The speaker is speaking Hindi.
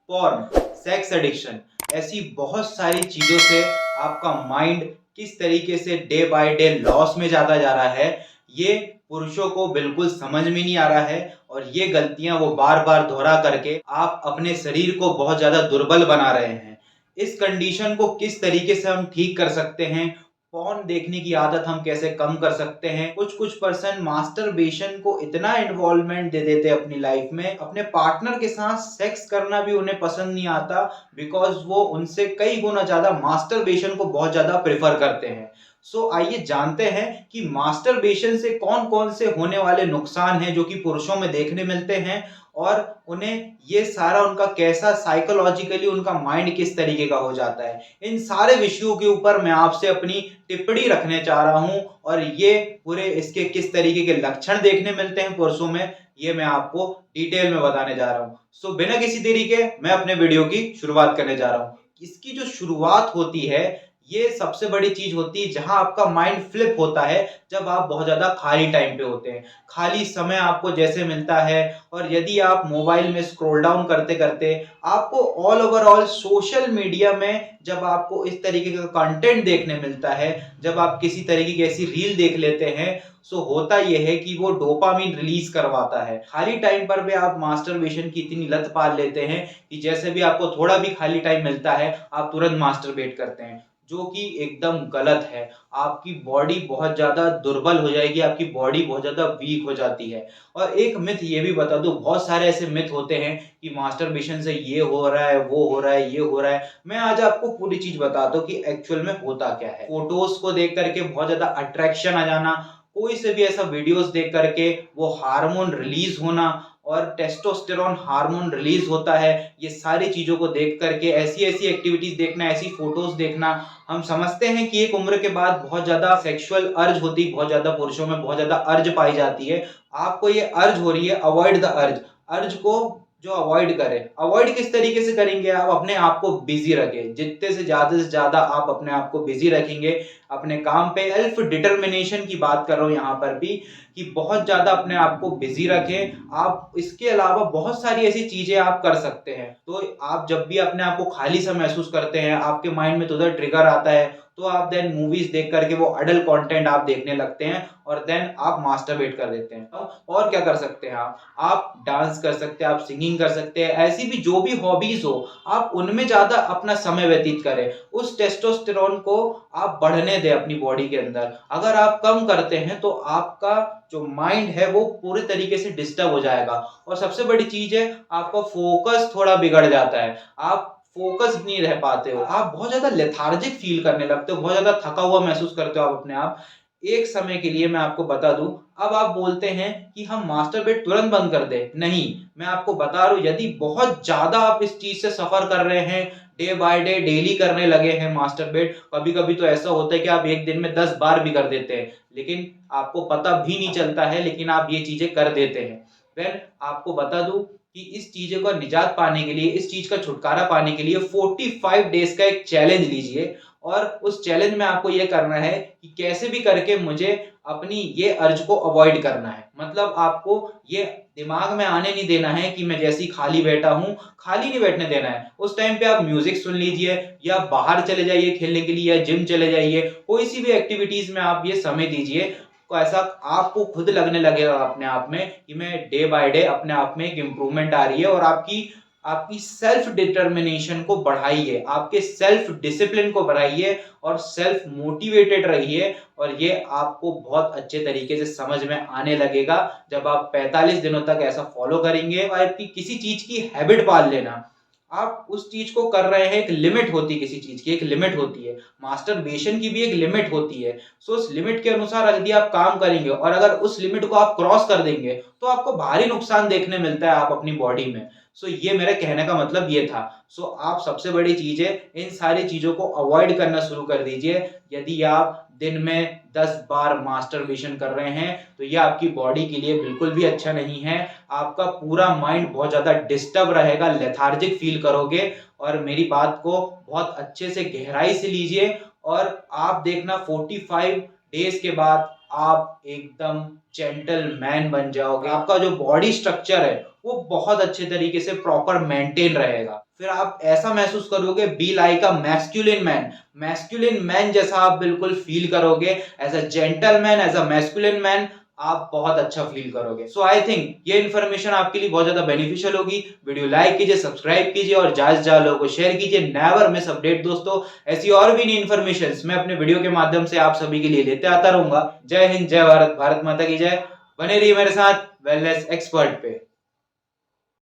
पॉर्न, सेक्स एडिक्शन, ऐसी बहुत सारी चीज़ों से आपका माइंड किस तरीके से डे बाय डे लॉस में जाता जा रहा है, ये पुरुषों को बिल्कुल समझ में नहीं आ रहा है। और ये गलतियां वो बार बार दोहरा करके आप अपने शरीर को बहुत ज़्यादा दुर्बल बना रहे हैं। इस कंडीशन को किस तरीके से हम ठीक कर सकते हैं, पॉर्न देखने की आदत हम कैसे कम कर सकते हैं। कुछ कुछ पर्सन मास्टरबेशन को इतना इन्वॉल्वमेंट दे देते हैं अपनी लाइफ में, अपने पार्टनर के साथ सेक्स करना भी उन्हें पसंद नहीं आता, बिकॉज वो उनसे कई गुना ज्यादा मास्टरबेशन को बहुत ज्यादा प्रेफर करते हैं। सो आइए जानते हैं कि मास्टरबेशन से कौन कौन से होने वाले नुकसान हैं जो कि पुरुषों में देखने मिलते हैं, और उन्हें ये सारा उनका कैसा साइकोलॉजिकली उनका माइंड किस तरीके का हो जाता है। इन सारे विषयों के ऊपर मैं आपसे अपनी टिप्पणी रखने चाह रहा हूं, और ये पूरे इसके किस तरीके के लक्षण देखने मिलते हैं पुरुषों में, ये मैं आपको डिटेल में बताने जा रहा हूं। सो बिना किसी देरी के मैं अपने वीडियो की शुरुआत करने जा रहा हूं। इसकी जो शुरुआत होती है, ये सबसे बड़ी चीज होती है जहां आपका माइंड फ्लिप होता है, जब आप बहुत ज्यादा खाली टाइम पे होते हैं, खाली समय आपको जैसे मिलता है, और यदि आप मोबाइल में स्क्रॉल डाउन करते करते आपको all over all social media में जब आपको इस तरीके का कंटेंट देखने मिलता है, जब आप किसी तरीके की ऐसी रील देख लेते हैं, सो होता यह है कि वो डोपामिन रिलीज करवाता है। खाली टाइम पर भी आप मास्टरबेशन की इतनी लत पाल लेते हैं कि जैसे भी आपको थोड़ा भी खाली टाइम मिलता है आप तुरंत मास्टरबेट करते हैं, जो कि एकदम गलत है। आपकी बॉडी बहुत ज्यादा दुर्बल हो जाएगी, आपकी बॉडी बहुत ज्यादा वीक हो जाती है। और एक मिथ ये भी बता दूं, बहुत सारे ऐसे मिथ होते हैं कि मास्टरबेशन से ये हो रहा है, वो हो रहा है, ये हो रहा है। मैं आज आपको पूरी चीज बताता हूँ कि एक्चुअल में होता क्या है। फोटोज को देख करके बहुत ज्यादा अट्रैक्शन आ जाना, कोई से भी ऐसा वीडियोस देख करके वो हार्मोन रिलीज होना, और टेस्टोस्टेरोन हार्मोन रिलीज होता है, ये सारी चीजों को देख करके ऐसी ऐसी एक्टिविटीज देखना, ऐसी फोटोज देखना, हम समझते हैं कि एक उम्र के बाद बहुत ज्यादा सेक्सुअल अर्ज होती, बहुत ज्यादा पुरुषों में बहुत ज्यादा अर्ज पाई जाती है। आपको ये अर्ज हो रही है, अवॉइड द अर्ज। अर्ज को जो अवॉइड करें, अवॉइड किस तरीके से करेंगे, आप अपने आप को बिजी रखें, जितने से ज्यादा आप अपने आप को बिजी रखेंगे अपने काम पे। सेल्फ डिटर्मिनेशन की बात कर रहा हूं यहाँ पर भी, कि बहुत ज्यादा अपने आप को बिजी रखें। आप इसके अलावा बहुत सारी ऐसी चीजें आप कर सकते हैं। तो आप जब भी अपने आप को खाली सा महसूस करते हैं, आपके माइंड में तो उधर ट्रिगर आता है, तो आप देन मूवीज देख करके वो अडल्ट कंटेंट आप देखने लगते हैं, और देन आप मास्टरबेट कर देते हैं। और क्या कर सकते हैं आप डांस कर सकते हैं, आप सिंगिंग कर सकते हैं, ऐसी भी जो भी हॉबीज हो आप उनमें ज्यादा अपना समय व्यतीत करें। उस टेस्टोस्टेरोन को आप बढ़ने दें अपनी बॉडी के अंदर। अगर आप कम करते हैं तो आपका जो माइंड है वो पूरे तरीके से डिस्टर्ब हो जाएगा, और सबसे बड़ी चीज है आपका फोकस थोड़ा बिगड़ जाता है, आप फोकस नहीं रह पाते हो, आप बहुत ज्यादा लेथार्जिक फील करने लगते हो, बहुत ज्यादा थका हुआ महसूस करते हो आप अपने आप। एक समय के लिए मैं आपको बता दूं, अब आप बोलते हैं कि हम मास्टरबेट तुरंत बंद कर दें, नहीं, मैं आपको बता रहा हूं, यदि बहुत ज्यादा आप इस चीज से सफर कर रहे हैं, डे बाय डे डेली करने लगे हैं मास्टरबेट, कभी कभी तो ऐसा होता है कि आप एक दिन में 10 बार भी कर देते हैं, लेकिन आपको पता भी नहीं चलता है, लेकिन आप ये चीजें कर देते हैं। देन आपको बता दूं कि इस चीजों का निजात पाने के लिए, इस चीज का छुटकारा पाने के लिए 45 डेज का एक चैलेंज लीजिए, और उस चैलेंज में आपको यह करना है कि कैसे भी करके मुझे अपनी ये अर्ज को अवॉइड करना है। मतलब आपको ये दिमाग में आने नहीं देना है कि मैं जैसे ही खाली बैठा हूं, खाली नहीं बैठने देना है। उस टाइम पे आप म्यूजिक सुन लीजिए, या बाहर चले जाइए खेलने के लिए, या जिम चले जाइए, कोई सी भी एक्टिविटीज में आप ये समय दीजिए। तो ऐसा आपको खुद लगने लगेगा अपने आप में कि मैं डे बाय डे अपने आप में एक इम्प्रूवमेंट आ रही है, और आपकी आपकी सेल्फ डिटर्मिनेशन को बढ़ाइए, आपके सेल्फ डिसिप्लिन को बढ़ाइए, और सेल्फ मोटिवेटेड रहिए, और ये आपको बहुत अच्छे तरीके से समझ में आने लगेगा जब आप 45 दिनों तक ऐसा फॉलो करेंगे। और आपकी किसी चीज की हैबिट पाल लेना, आप उस चीज को कर रहे हैं, एक लिमिट होती है, किसी चीज की एक लिमिट होती है, मास्टरबेशन की भी एक लिमिट होती है। सो उस लिमिट के अनुसार यदि आप काम करेंगे, और अगर उस लिमिट को आप क्रॉस कर देंगे, तो आपको भारी नुकसान देखने मिलता है आप अपनी बॉडी में। सो ये मेरे कहने का मतलब ये था। सो आप सबसे बड़ी चीज है, इन सारी चीजों को अवॉइड करना शुरू कर दीजिए। यदि आप दिन में 10 बार मास्टरबेशन कर रहे हैं तो ये आपकी बॉडी के लिए बिल्कुल भी अच्छा नहीं है। आपका पूरा माइंड बहुत ज्यादा डिस्टर्ब रहेगा, लेथार्जिक फील करोगे। और मेरी बात को बहुत अच्छे से गहराई से लीजिए, और आप देखना 45 डेज के बाद आप एकदम जेंटलमैन बन जाओगे। आपका जो बॉडी स्ट्रक्चर है वो बहुत अच्छे तरीके से प्रॉपर मेंटेन रहेगा। फिर आप ऐसा महसूस करोगे be like a masculine man जैसा आप बिल्कुल फील करोगे, as a gentleman, as a masculine man आप बहुत अच्छा फील करोगे। सो आई थिंक ये इन्फॉर्मेशन आपके लिए बहुत ज्यादा बेनिफिशियल होगी। वीडियो लाइक कीजिए, सब्सक्राइब कीजिए और ज्यादा से ज्यादा लोगों को शेयर कीजिए। नेवर मिस अपडेट दोस्तों, ऐसी और भी नई इन्फॉर्मेशन मैं अपने वीडियो के माध्यम से आप सभी के लिए लेते आता रहूंगा। जय हिंद, जय भारत, भारत माता की जय। बने रहिए मेरे साथ वेलनेस एक्सपर्ट पे।